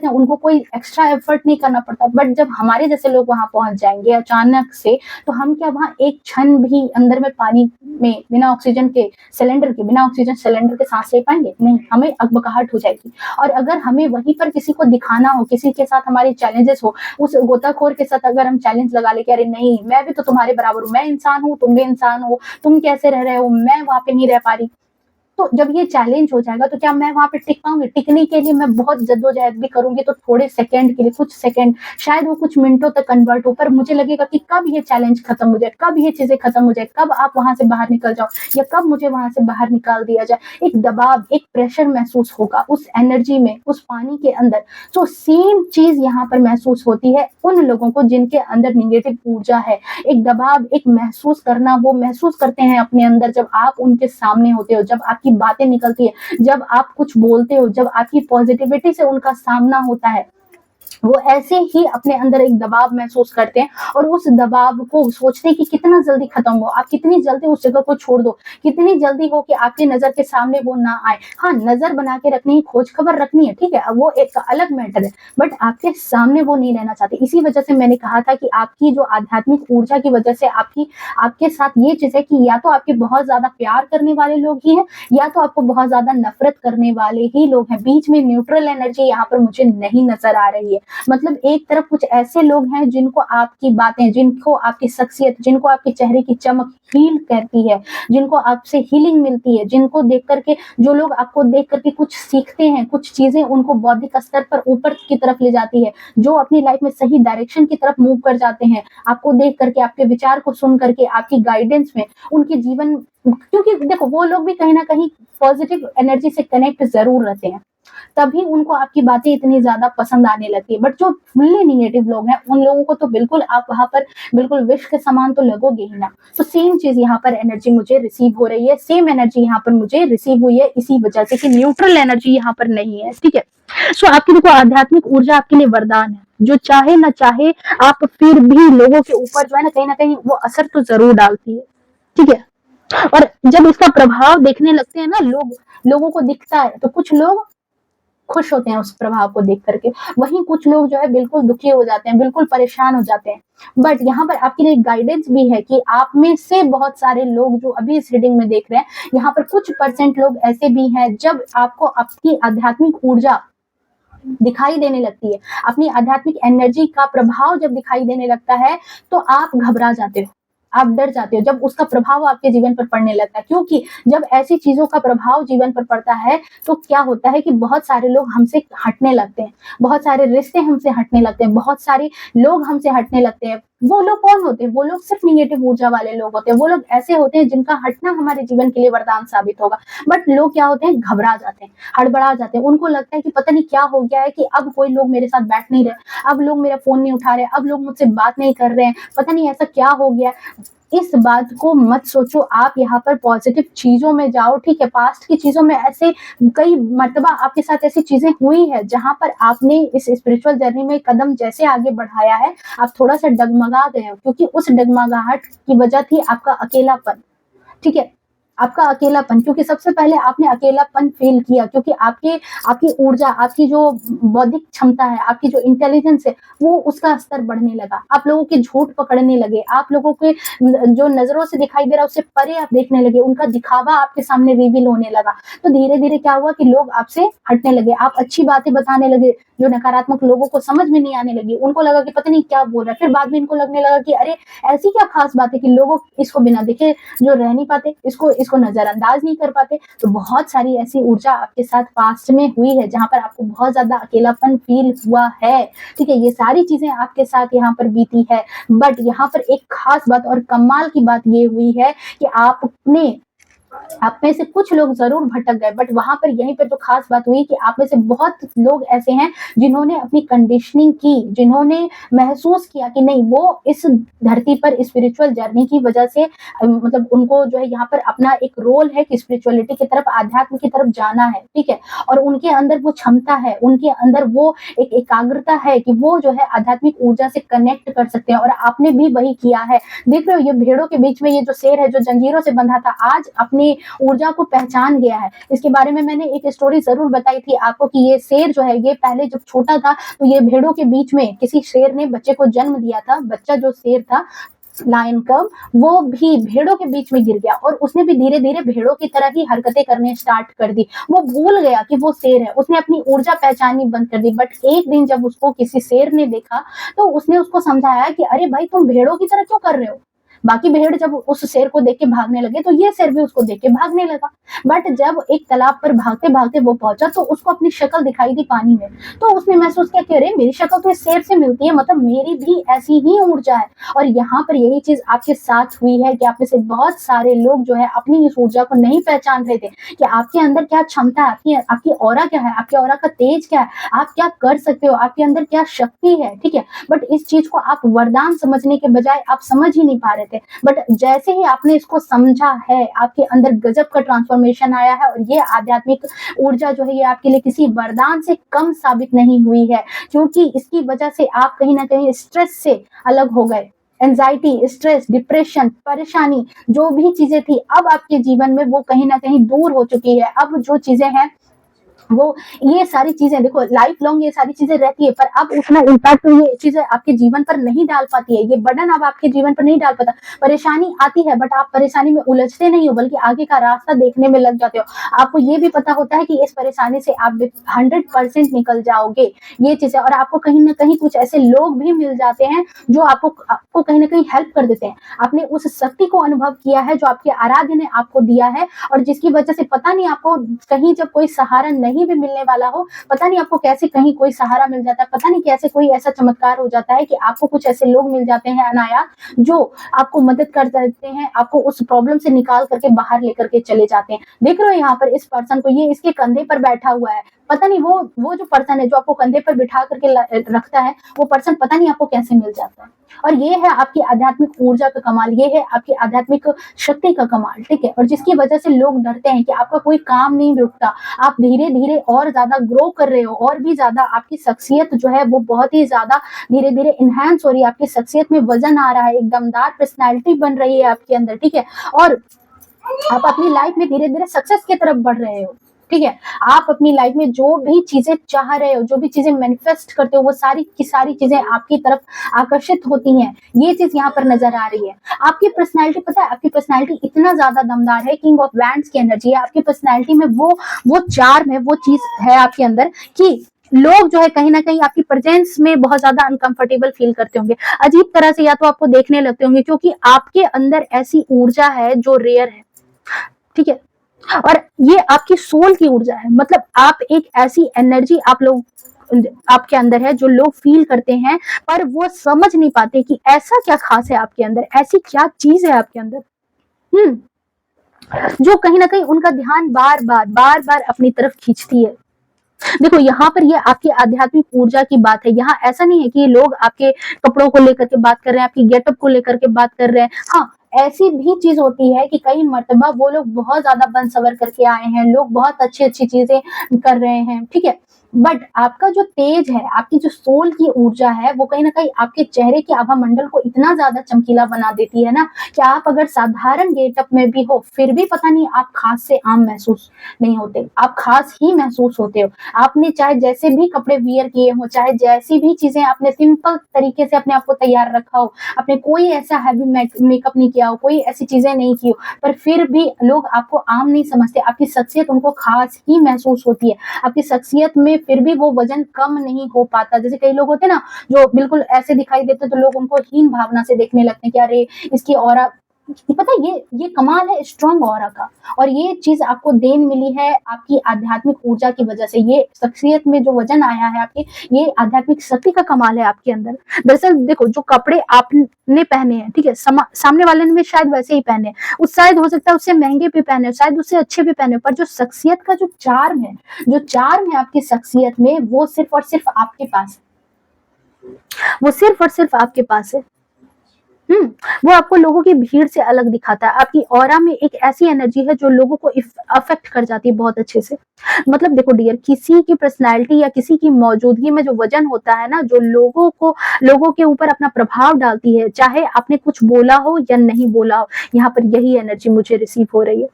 उनको कोई एक्स्ट्रा एफर्ट नहीं करना पड़ता। बट जब हमारे जैसे लोग वहाँ पहुँच जाएँगे अचानक से, तो हम क्या वहाँ एक क्षण भी अंदर में पानी में बिना ऑक्सीजन सिलेंडर के साँस ले पाएँगे? नहीं, हमें अकबकाहट हो जाएगी। और अगर हमें वहीं पर किसी को दिखाना हो, किसी के साथ हमारी चैलेंजेस हो, उस गोताखोर के साथ अगर हम चैलेंज लगा ले कि अरे नहीं, मैं भी तो तुम्हारे बराबर हूँ, मैं इंसान हूँ, तुम भी इंसान हो, तुम कैसे रह रहे हो, मैं वहाँ पे नहीं रह पा रही। तो जब ये चैलेंज हो जाएगा तो क्या मैं वहाँ पे टिक पाऊँगी? टिकने के लिए मैं बहुत जद्दोजहद भी करूँगी तो थोड़े सेकंड के लिए, कुछ सेकंड, शायद वो कुछ मिनटों तक कन्वर्ट हो, पर मुझे लगेगा कि कब ये चैलेंज खत्म हो जाए, कब ये चीज़ें खत्म हो जाए, कब आप वहाँ से बाहर निकल जाओ या कब मुझे वहाँ से बाहर निकाल दिया जाए। एक दबाव, एक प्रेशर महसूस होगा उस एनर्जी में, उस पानी के अंदर। तो सेम चीज़ यहाँ पर महसूस होती है उन लोगों को जिनके अंदर नेगेटिव ऊर्जा है। एक दबाव, एक महसूस करना, वो महसूस करते हैं अपने अंदर जब आप उनके सामने होते हो, जब आपकी बातें निकलती है, जब आप कुछ बोलते हो, जब आपकी पॉजिटिविटी से उनका सामना होता है, वो ऐसे ही अपने अंदर एक दबाव महसूस करते हैं और उस दबाव को सोचते हैं कि कितना जल्दी खत्म हो, आप कितनी जल्दी उस जगह को छोड़ दो, कितनी जल्दी हो कि आपकी नजर के सामने वो ना आए। हाँ, नजर बना के रखनी है, खोज खबर रखनी है, ठीक है, अब वो एक अलग मैटर है, बट आपके सामने वो नहीं रहना चाहते। इसी वजह से मैंने कहा था कि आपकी जो आध्यात्मिक ऊर्जा की वजह से आपके साथ ये चीज है कि या तो आपके बहुत ज्यादा प्यार करने वाले लोग ही हैं या तो आपको बहुत ज्यादा नफरत करने वाले ही लोग हैं। बीच में न्यूट्रल एनर्जी यहाँ पर मुझे नहीं नजर आ रही है। मतलब एक तरफ कुछ ऐसे लोग हैं जिनको आपकी बातें, जिनको आपकी शख्सियत, जिनको आपके चेहरे की चमक हील करती है, जिनको आपसे हीलिंग मिलती है, जिनको देख करके जो लोग आपको देख करके कुछ सीखते हैं, कुछ चीजें उनको बौद्धिक स्तर पर ऊपर की तरफ ले जाती है, जो अपनी लाइफ में सही डायरेक्शन की तरफ मूव कर जाते हैं, आपको देख करके, आपके विचार को सुन करके, आपकी गाइडेंस में उनके जीवन, क्योंकि देखो वो लोग भी कहीं ना कहीं पॉजिटिव एनर्जी से कनेक्ट जरूर रहते हैं, तभी उनको आपकी बातें इतनी ज्यादा पसंद आने लगती है। बट जो फुल्ली निगेटिव लोग हैं उन लोगों को तो बिल्कुल आप वहां पर बिल्कुल विष के समान तो लगोगे ही ना। तो सेम चीज यहाँ पर एनर्जी मुझे रिसीव हो रही है, सेम एनर्जी यहाँ पर मुझे रिसीव हुई है, इसी वजह से कि न्यूट्रल एनर्जी यहाँ पर नहीं है। ठीक है, सो आपकी देखो आध्यात्मिक ऊर्जा आपके लिए वरदान है, जो चाहे ना चाहे आप फिर भी लोगों के ऊपर जो है ना कहीं वो असर तो जरूर डालती है। ठीक है, और जब इसका प्रभाव देखने लगते हैं ना लोगों को दिखता है, तो कुछ लोग खुश होते हैं उस प्रभाव को देख करके, वहीं कुछ लोग जो है बिल्कुल दुखी हो जाते हैं, बिल्कुल परेशान हो जाते हैं। बट यहाँ पर आपके लिए गाइडेंस भी है कि आप में से बहुत सारे लोग जो अभी इस रीडिंग में देख रहे हैं, यहाँ पर कुछ % लोग ऐसे भी हैं, जब आपको आपकी आध्यात्मिक ऊर्जा दिखाई देने लगती है, अपनी आध्यात्मिक एनर्जी का प्रभाव जब दिखाई देने लगता है, तो आप घबरा जाते हो, आप डर जाते हो जब उसका प्रभाव आपके जीवन पर पड़ने लगता है। क्योंकि जब ऐसी चीजों का प्रभाव जीवन पर पड़ता है, तो क्या होता है कि बहुत सारे लोग हमसे हटने लगते हैं, बहुत सारे रिश्ते हमसे हटने लगते हैं, बहुत सारे लोग हमसे हटने लगते हैं। वो लोग कौन होते हैं? वो लोग सिर्फ निगेटिव ऊर्जा वाले लोग होते हैं, वो लोग ऐसे होते हैं जिनका हटना हमारे जीवन के लिए वरदान साबित होगा। बट लोग क्या होते हैं? घबरा जाते हैं, हड़बड़ा जाते हैं, उनको लगता है कि पता नहीं क्या हो गया है कि अब कोई लोग मेरे साथ बैठ नहीं रहे, अब लोग मेरा फोन नहीं उठा रहे, अब लोग मुझसे बात नहीं कर रहे हैं, पता नहीं ऐसा क्या हो गया। इस बात को मत सोचो, आप यहाँ पर पॉजिटिव चीजों में जाओ। ठीक है, पास्ट की चीजों में ऐसे कई मर्तबा आपके साथ ऐसी चीजें हुई है जहां पर आपने इस स्पिरिचुअल जर्नी में कदम जैसे आगे बढ़ाया है, आप थोड़ा सा डगमगा गए हो, क्योंकि उस डगमगाहट की वजह थी आपका अकेलापन। ठीक है, आपका अकेलापन, क्योंकि सबसे पहले आपने अकेलापन फील किया, क्योंकि आपकी ऊर्जा, आपकी जो बौद्धिक क्षमता है, आपकी जो इंटेलिजेंस है, वो उसका स्तर बढ़ने लगा, आप लोगों के झूठ पकड़ने लगे, आप लोगों के जो नजरों से दिखाई दे रहा उससे परे आप देखने लगे, उनका दिखावा आपके सामने रिवील होने लगा। तो धीरे धीरे क्या हुआ कि लोग आपसे हटने लगे, आप अच्छी बातें बताने लगे, जो नकारात्मक लोगों को समझ में नहीं आने लगी, उनको लगा कि पता नहीं क्या बोल रहा है। फिर बाद में इनको लगने लगा कि अरे ऐसी क्या खास बात है कि लोग इसको बिना देखे जो रह नहीं पाते, इसको नजरअंदाज नहीं कर पाते। तो बहुत सारी ऐसी ऊर्जा आपके साथ पास्ट में हुई है जहां पर आपको बहुत ज्यादा अकेलापन फील हुआ है। ठीक है, ये सारी चीजें आपके साथ यहाँ पर बीती है। बट यहाँ पर एक खास बात और कमाल की बात ये हुई है कि आप में से कुछ लोग जरूर भटक गए, बट वहां पर यहीं पर तो खास बात हुई कि आप में से बहुत लोग ऐसे हैं जिन्होंने अपनी कंडीशनिंग की, जिन्होंने महसूस किया कि नहीं, वो इस धरती पर स्पिरिचुअल जर्नी की वजह से मतलब उनको जो है यहाँ पर अपना एक रोल है कि स्पिरिचुअलिटी की तरफ, आध्यात्म की तरफ जाना है। ठीक है, और उनके अंदर वो क्षमता है, उनके अंदर वो एक एकाग्रता है कि वो जो है आध्यात्मिक ऊर्जा से कनेक्ट कर सकते हैं, और आपने भी वही किया है। देख रहे हो, ये भेड़ों के बीच में ये जो शेर है जो जंजीरों से बंधा था, आज अपनी ऊर्जा को पहचान गया है। इसके बारे में मैंने एक स्टोरी जरूर बताई थी आपको कि ये शेर जो है, ये पहले जब छोटा था तो ये भेड़ों के बीच में किसी शेर ने बच्चे को जन्म दिया था। बच्चा जो शेर था, लायन कब, वो भी भेड़ों के बीच में गिर गया, और उसने भी धीरे धीरे भेड़ों की तरह ही हरकतें करने स्टार्ट कर दी। वो भूल गया कि वो शेर है, उसने अपनी ऊर्जा पहचाननी बंद कर दी। बट एक दिन जब उसको किसी शेर ने देखा, तो उसने उसको समझाया कि अरे भाई, तुम भेड़ों की तरह क्यों कर रहे हो। बाकी भेड़ जब उस शेर को देख के भागने लगे, तो ये शेर भी उसको देख के भागने लगा। बट जब एक तालाब पर भागते भागते वो पहुंचा, तो उसको अपनी शक्ल दिखाई दी पानी में। तो उसने महसूस किया कि अरे, मेरी शक्ल तो इस शेर से मिलती है, मतलब मेरी भी ऐसी ही ऊर्जा है। और यहाँ पर यही चीज आपके साथ हुई है कि आप में से बहुत सारे लोग जो है अपनी इस ऊर्जा को नहीं पहचान रहे थे कि आपके अंदर क्या क्षमता है, आपकी ऑरा क्या है, आपके ऑरा का तेज क्या है, आप क्या कर सकते हो, आपके अंदर क्या शक्ति है। ठीक है, बट इस चीज को आप वरदान समझने के बजाय आप समझ ही नहीं पा रहे थे। बट जैसे ही आपने इसको समझा है, आपके अंदर गजब का ट्रांसफॉर्मेशन आया है, और ये आध्यात्मिक ऊर्जा जो है ये आपके लिए किसी वरदान से कम साबित नहीं हुई है, क्योंकि इसकी वजह से आप कहीं ना कहीं स्ट्रेस से अलग हो गए। एंजाइटी, स्ट्रेस, डिप्रेशन, परेशानी, जो भी चीजें थी अब आपके जीवन में वो कहीं ना कहीं दूर हो चुकी है। अब जो चीजें हैं वो ये सारी चीजें देखो लाइफ लॉन्ग ये सारी चीजें रहती है, पर अब उतना इम्पैक्ट तो ये चीजें आपके जीवन पर नहीं डाल पाती है, ये बर्डन अब आपके जीवन पर नहीं डाल पाता। परेशानी आती है बट आप परेशानी में उलझते नहीं हो, बल्कि आगे का रास्ता देखने में लग जाते हो। आपको ये भी पता होता है कि इस परेशानी से आप 100% निकल जाओगे, ये चीजें। और आपको कहीं ना कहीं कुछ ऐसे लोग भी मिल जाते हैं जो आपको आपको कहीं ना कहीं हेल्प कर देते हैं। आपने उस शक्ति को अनुभव किया है जो आपके आराध्य ने आपको दिया है, और जिसकी वजह से पता नहीं आपको कहीं जब कोई सहारा नहीं भी मिलने वाला हो, पता नहीं आपको कैसे कहीं कोई सहारा मिल जाता है, पता नहीं कैसे कोई ऐसा चमत्कार हो जाता है कि आपको कुछ ऐसे लोग मिल जाते हैं अनायास, जो आपको मदद कर देते हैं, आपको उस प्रॉब्लम से निकाल करके बाहर लेकर के चले जाते हैं। देख रहे हो यहाँ पर इस पर्सन को, ये इसके कंधे पर बैठा हुआ है, पता नहीं वो जो पर्सन है जो आपको कंधे पर बिठा करके रखता है, वो पर्सन पता नहीं आपको कैसे मिल जाता है। और ये है आपकी आध्यात्मिक ऊर्जा का कमाल, ये है आपकी आध्यात्मिक शक्ति का कमाल, ठीक है। और जिसकी वजह से लोग डरते हैं कि आपका कोई काम नहीं रुकता, आप धीरे धीरे और ज्यादा ग्रो कर रहे हो, और भी ज्यादा आपकी शख्सियत जो है वो बहुत ही ज्यादा धीरे धीरे इनहेंस हो रही है, आपकी शख्सियत में वजन आ रहा है, एक दमदार पर्सनैलिटी बन रही है आपके अंदर, ठीक है। और आप अपनी लाइफ में धीरे धीरे सक्सेस की तरफ बढ़ रहे हो, ठीक है। आप अपनी लाइफ में जो भी चीजें चाह रहे हो, जो भी चीजें मैनिफेस्ट करते हो, वो सारी की सारी चीजें आपकी तरफ आकर्षित होती हैं, ये चीज यहाँ पर नजर आ रही है। आपकी पर्सनैलिटी, पता है आपकी पर्सनैलिटी इतना ज्यादा दमदार है, किंग ऑफ वैंड्स की एनर्जी है आपकी पर्सनैलिटी में, वो चार्म है, वो चीज है आपके अंदर कि लोग जो है कहीं ना कहीं आपकी प्रेजेंस में बहुत ज्यादा अनकंफर्टेबल फील करते होंगे, अजीब तरह से या तो आपको देखने लगते होंगे, क्योंकि आपके अंदर ऐसी ऊर्जा है जो रेयर है, ठीक है। और ये आपकी सोल की ऊर्जा है, मतलब आप एक ऐसी एनर्जी आप लोग आपके अंदर है जो लोग फील करते हैं, पर वो समझ नहीं पाते कि ऐसा क्या खास है आपके अंदर, ऐसी क्या चीज है आपके अंदर, जो कहीं ना कहीं उनका ध्यान बार बार अपनी तरफ खींचती है। देखो यहाँ पर ये आपकी आध्यात्मिक ऊर्जा की बात है, यहाँ ऐसा नहीं है कि लोग आपके कपड़ों को लेकर के बात कर रहे हैं, आपकी गेटअप को लेकर के बात कर रहे हैं। हाँ, ऐसी भी चीज होती है कि कई मर्तबा वो लोग बहुत ज्यादा बन सवर करके आए हैं, लोग बहुत अच्छी अच्छी चीजें कर रहे हैं, ठीक है। बट आपका जो तेज है, आपकी जो सोल की ऊर्जा है, वो कहीं ना कहीं आपके चेहरे के आभा मंडल को इतना ज्यादा चमकीला बना देती है ना, कि आप अगर साधारण गेटअप में भी हो, फिर भी पता नहीं आप खास से आम महसूस नहीं होते, आप खास ही महसूस होते हो। आपने चाहे जैसे भी कपड़े वियर किए हो, चाहे जैसी भी चीजें आपने सिंपल तरीके से अपने आप को तैयार रखा हो, आपने कोई ऐसा हैवी मेकअप नहीं किया हो, कोई ऐसी चीजें नहीं की हो, पर फिर भी लोग आपको आम नहीं समझते, आपकी शख्सियत उनको खास ही महसूस होती है। आपकी शख्सियत में फिर भी वो वजन कम नहीं हो पाता। जैसे कई लोग होते हैं ना जो बिल्कुल ऐसे दिखाई देते, तो लोग उनको हीन भावना से देखने लगते हैं कि अरे इसकी ऑरा, पता है ये कमाल है स्ट्रॉन्ग ऑरा का। और ये चीज आपको देन मिली है आपकी आध्यात्मिक ऊर्जा की वजह से, ये शख्सियत में जो वजन आया है आपके, ये आध्यात्मिक शक्ति का कमाल है आपके अंदर। दरअसल देखो जो कपड़े आपने पहने हैं, ठीक है, सामने वाले ने भी शायद वैसे ही पहने, उस शायद हो सकता है उससे महंगे भी पहने, शायद उससे अच्छे भी पहने, पर जो शख्सियत का जो चार्म है, जो चार्म है आपकी शख्सियत में, वो सिर्फ और सिर्फ आपके पास है, वो सिर्फ और सिर्फ आपके पास है। वो आपको लोगों की भीड़ से अलग दिखाता है। आपकी ऑरा में एक ऐसी एनर्जी है जो लोगों को अफेक्ट कर जाती है बहुत अच्छे से। मतलब देखो डियर, किसी की पर्सनैलिटी या किसी की मौजूदगी में जो वजन होता है ना, जो लोगों के ऊपर अपना प्रभाव डालती है, चाहे आपने कुछ बोला हो या नहीं बोला हो, यहाँ पर यही एनर्जी मुझे रिसीव हो रही है।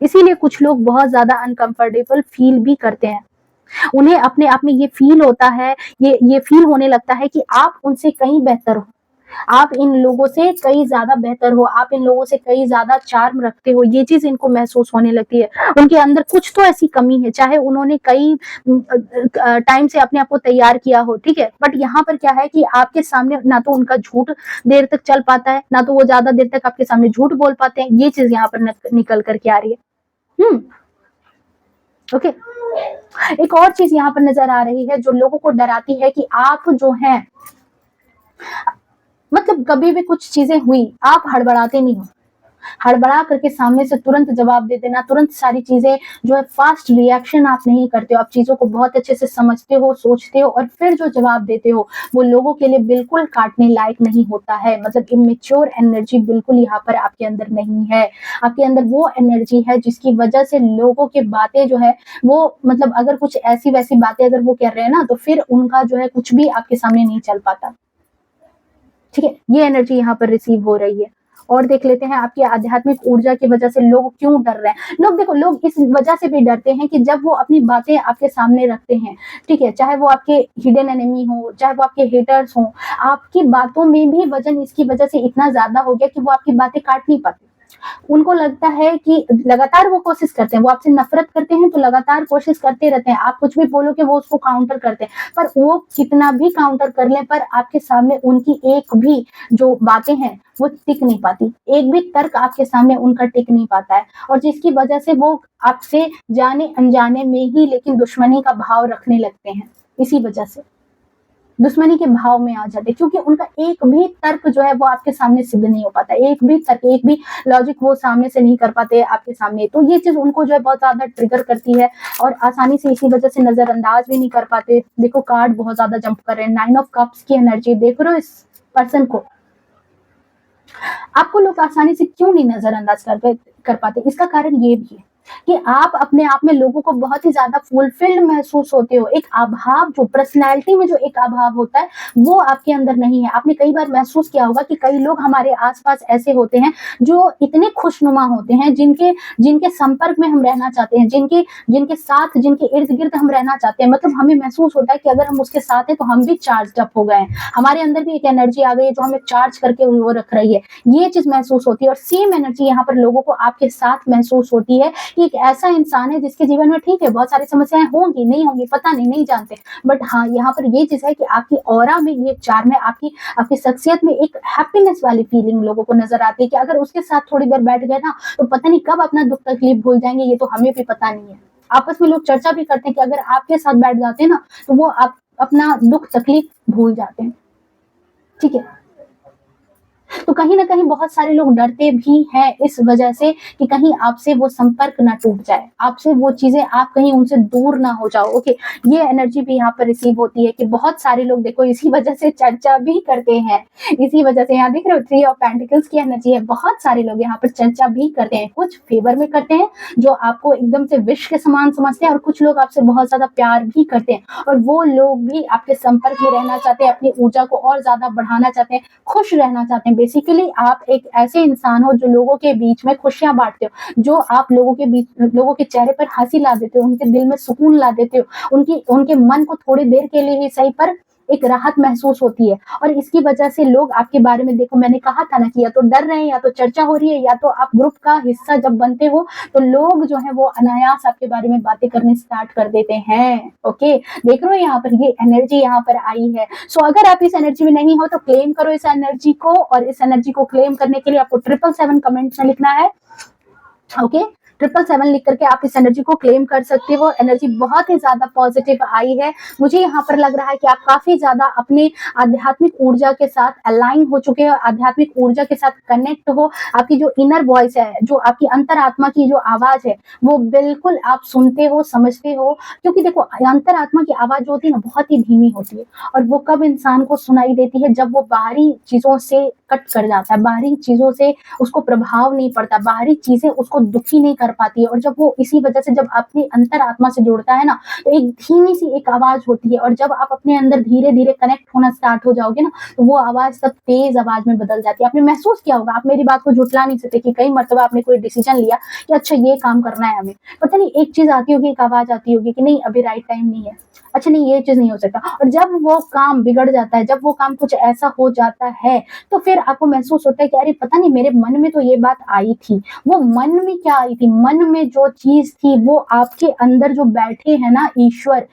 इसीलिए कुछ लोग बहुत ज्यादा अनकंफर्टेबल फील भी करते हैं, उन्हें अपने आप में ये फील होता है, ये फील होने लगता है कि आप उनसे कहीं बेहतर हो, आप इन लोगों से कई ज्यादा बेहतर हो, आप इन लोगों से कई ज्यादा चार्म रखते हो, ये चीज इनको महसूस होने लगती है। उनके अंदर कुछ तो ऐसी कमी है, चाहे उन्होंने कई टाइम से अपने आप को तैयार किया हो, ठीक है। बट यहाँ पर क्या है कि आपके सामने ना तो उनका झूठ देर तक चल पाता है, ना तो वो ज्यादा देर तक आपके सामने झूठ बोल पाते हैं, ये चीज यहाँ पर निकल करके आ रही है। ओके, एक और चीज यहाँ पर नजर आ रही है जो लोगों को डराती है कि आप जो हैं, मतलब कभी भी कुछ चीजें हुई, आप हड़बड़ाते नहीं हो, हड़बड़ा करके सामने से तुरंत जवाब दे देना, तुरंत सारी चीजें जो है फास्ट रिएक्शन आप नहीं करते हो, आप चीजों को बहुत अच्छे से समझते हो, सोचते हो, और फिर जो जवाब देते हो वो लोगों के लिए बिल्कुल काटने लायक नहीं होता है। मतलब इमेच्योर एनर्जी बिल्कुल यहाँ पर आपके अंदर नहीं है। आपके अंदर वो एनर्जी है जिसकी वजह से लोगों की बातें जो है वो, मतलब अगर कुछ ऐसी वैसी बातें अगर वो कर रहे हैं ना, तो फिर उनका जो है कुछ भी आपके सामने नहीं चल पाता, ठीक है। ये एनर्जी यहाँ पर रिसीव हो रही है। और देख लेते हैं आपकी आध्यात्मिक ऊर्जा की वजह से लोग क्यों डर रहे हैं। लोग देखो, लोग इस वजह से भी डरते हैं कि जब वो अपनी बातें आपके सामने रखते हैं, ठीक है, चाहे वो आपके हिडन एनिमी हो, चाहे वो आपके हेटर्स हो, आपकी बातों में भी वजन इसकी वजह से इतना ज्यादा हो गया कि वो आपकी बातें काट नहीं पाते। उनको लगता है कि लगातार वो कोशिश करते हैं, वो आपसे नफरत करते हैं तो लगातार कोशिश करते रहते हैं, आप कुछ भी बोलो कि वो उसको काउंटर करते हैं, पर वो कितना भी काउंटर कर ले पर आपके सामने उनकी एक भी जो बातें हैं वो टिक नहीं पाती, एक भी तर्क आपके सामने उनका टिक नहीं पाता है, और जिसकी वजह से वो आपसे जाने अनजाने में ही लेकिन दुश्मनी का भाव रखने लगते हैं। इसी वजह से दुश्मनी के भाव में आ जाते, क्योंकि उनका एक भी तर्क जो है वो आपके सामने सिद्ध नहीं हो पाता, एक भी तर्क, एक भी लॉजिक वो सामने से नहीं कर पाते आपके सामने। तो ये चीज उनको जो है बहुत ज्यादा ट्रिगर करती है और आसानी से इसी वजह से नजरअंदाज भी नहीं कर पाते। देखो कार्ड बहुत ज्यादा जंप कर रहे हैं, 9 ऑफ कप्स की एनर्जी देख रहे हो इस पर्सन को। आपको लोग आसानी से क्यों नहीं नजरअंदाज कर पाते, इसका कारण ये भी है कि आप अपने आप में लोगों को बहुत ही ज्यादा फुलफिल्ड महसूस होते हो। एक अभाव, जो पर्सनैलिटी में जो एक अभाव होता है वो आपके अंदर नहीं है। आपने कई बार महसूस किया होगा कि कई लोग हमारे आसपास ऐसे होते हैं जो इतने खुशनुमा होते हैं, जिनके जिनके संपर्क में हम रहना चाहते हैं, जिनके जिनके साथ, जिनके इर्द गिर्द हम रहना चाहते हैं। मतलब हमें महसूस होता है कि अगर हम उसके साथ हैं तो हम भी चार्ज अप हो गए हैं, हमारे अंदर भी एक एनर्जी आ गई है जो हमें चार्ज करके वो रख रही है, ये चीज महसूस होती है। और सेम एनर्जी यहाँ पर लोगों को आपके साथ महसूस होती है कि एक ऐसा इंसान है जिसके जीवन में, ठीक है, बहुत सारी समस्याएं होंगी, नहीं होंगी, पता नहीं, नहीं जानते, बट हाँ यहाँ पर ये चीज है कि आपकी ऑरा में, ये चार में आपकी आपकी शख्सियत में एक हैप्पीनेस वाली फीलिंग लोगों को नजर आती है कि अगर उसके साथ थोड़ी देर बैठ गए ना तो पता नहीं कब अपना दुख तकलीफ भूल जाएंगे, ये तो हमें भी पता नहीं है। आपस में लोग चर्चा भी करते हैं कि अगर आपके साथ बैठ जाते हैं ना तो वो आप अपना दुख तकलीफ भूल जाते हैं, ठीक है। तो कहीं ना कहीं बहुत सारे लोग डरते भी हैं इस वजह से कि कहीं आपसे वो संपर्क ना टूट जाए, आपसे वो चीजें, आप कहीं उनसे दूर ना हो जाओ। ओके, ये एनर्जी भी यहाँ पर रिसीव होती है कि बहुत सारे लोग देखो इसी वजह से चर्चा भी करते हैं, इसी वजह से। यहाँ देख रहे हो 3 ऑफ पेंटिकल्स की एनर्जी है, बहुत सारे लोग यहाँ पर चर्चा भी करते हैं, कुछ फेवर में करते हैं जो आपको एकदम से विश के समान समझते हैं, और कुछ लोग आपसे बहुत ज्यादा प्यार भी करते हैं, और वो लोग भी आपके संपर्क में रहना चाहते हैं, अपनी ऊर्जा को और ज्यादा बढ़ाना चाहते हैं, खुश रहना चाहते हैं। बेसिकली आप एक ऐसे इंसान हो जो लोगों के बीच में खुशियां बांटते हो, जो आप लोगों के बीच, लोगों के चेहरे पर हंसी ला देते हो, उनके दिल में सुकून ला देते हो, उनके मन को थोड़ी देर के लिए ही सही पर एक राहत महसूस होती है। और इसकी वजह से लोग आपके बारे में, देखो मैंने कहा था ना कि या तो डर रहे हैं, या तो चर्चा हो रही है, या तो आप ग्रुप का हिस्सा जब बनते हो तो लोग जो है वो अनायास आपके बारे में बातें करने स्टार्ट कर देते हैं। ओके, देख रहे हो यहाँ पर ये एनर्जी यहाँ पर आई है। सो अगर आप इस एनर्जी में नहीं हो तो क्लेम करो इस एनर्जी को, और इस एनर्जी को क्लेम करने के लिए आपको 777 कमेंट्स में लिखना है। ओके, 777 लिख करके आप इस एनर्जी को क्लेम कर सकते हो। एनर्जी बहुत ही ज्यादा पॉजिटिव आई है, मुझे यहाँ पर लग रहा है कि आप काफी ज्यादा अपने आध्यात्मिक ऊर्जा के साथ अलाइन हो चुके हो, आध्यात्मिक ऊर्जा के साथ कनेक्ट हो। आपकी जो इनर वॉइस है, जो आपकी अंतरात्मा की जो आवाज है, वो बिल्कुल आप सुनते हो, समझते हो। क्योंकि देखो अंतरात्मा की आवाज जो होती है ना बहुत ही धीमी होती है, और वो कब इंसान को सुनाई देती है, जब वो बाहरी चीजों से कट कर जाता है, बाहरी चीजों से उसको प्रभाव नहीं पड़ता, बाहरी चीजें उसको दुखी नहीं कर पाती है। और जब वो इसी वजह से जब अपनी अंतरात्मा से जुड़ता है ना तो एक धीमी सी एक आवाज होती है, और जब आप अपने अंदर धीरे धीरे कनेक्ट होना स्टार्ट हो जाओगे ना तो वो आवाज सब तेज आवाज में बदल जाती है। आपने महसूस किया होगा, आप मेरी बात को झुठला नहीं सकते कि कई मर्तबा आपने कोई डिसीजन लिया कि अच्छा ये काम करना है हमें, पता नहीं एक चीज आती होगी, एक आवाज आती होगी कि नहीं अभी राइट टाइम नहीं है, अच्छा नहीं ये चीज नहीं हो सकता। और जब वो काम बिगड़ जाता है, जब वो काम कुछ ऐसा हो जाता है तो फिर आपको महसूस होता है कि अरे पता नहीं मेरे मन में तो ये बात आई थी। वो मन में क्या आई थी, मन में जो चीज थी वो आपके अंदर जो बैठे हैं ना ईश्वर,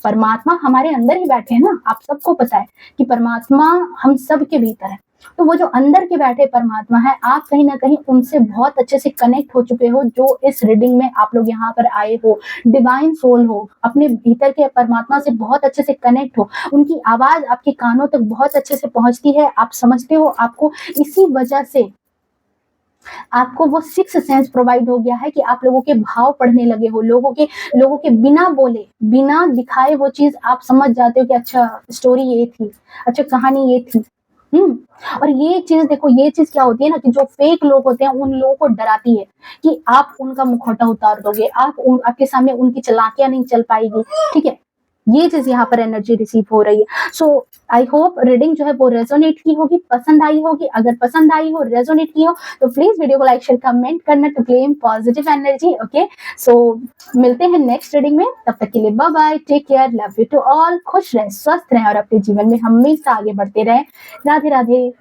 परमात्मा हमारे अंदर ही बैठे हैं ना। आप सबको पता है कि परमात्मा हम सब के भीतर है, तो वो जो अंदर के बैठे परमात्मा है, आप कहीं ना कहीं उनसे बहुत अच्छे से कनेक्ट हो चुके हो। जो इस रीडिंग में आप लोग यहाँ पर आए हो, डिवाइन सोल हो, अपने भीतर के परमात्मा से बहुत अच्छे से कनेक्ट हो, उनकी आवाज आपके कानों तक बहुत अच्छे से पहुंचती है, आप समझते हो। आपको इसी वजह से आपको वो सिक्स सेंस प्रोवाइड हो गया है कि आप लोगों के भाव पढ़ने लगे हो, लोगों के बिना बोले, बिना दिखाए वो चीज आप समझ जाते हो कि अच्छा स्टोरी ये थी, अच्छा कहानी ये थी। और ये चीज देखो, ये चीज क्या होती है ना कि जो फेक लोग होते हैं उन लोगों को डराती है कि आप उनका मुखौटा उतार दोगे, आपके सामने उनकी चालाकियां नहीं चल पाएगी, ठीक है। ये चीज यहाँ पर एनर्जी रिसीव हो रही है। सो आई होप रीडिंग जो है वो रेजोनेट की होगी, पसंद आई होगी। अगर पसंद आई हो, रेजोनेट की हो, तो प्लीज वीडियो को लाइक शेयर कमेंट करना to claim positive energy. Okay, so मिलते हैं नेक्स्ट रीडिंग में, तब तक के लिए bye bye, take care, love you to all. खुश रहें, स्वस्थ रहें और अपने जीवन में हमेशा आगे बढ़ते रहें। राधे राधे।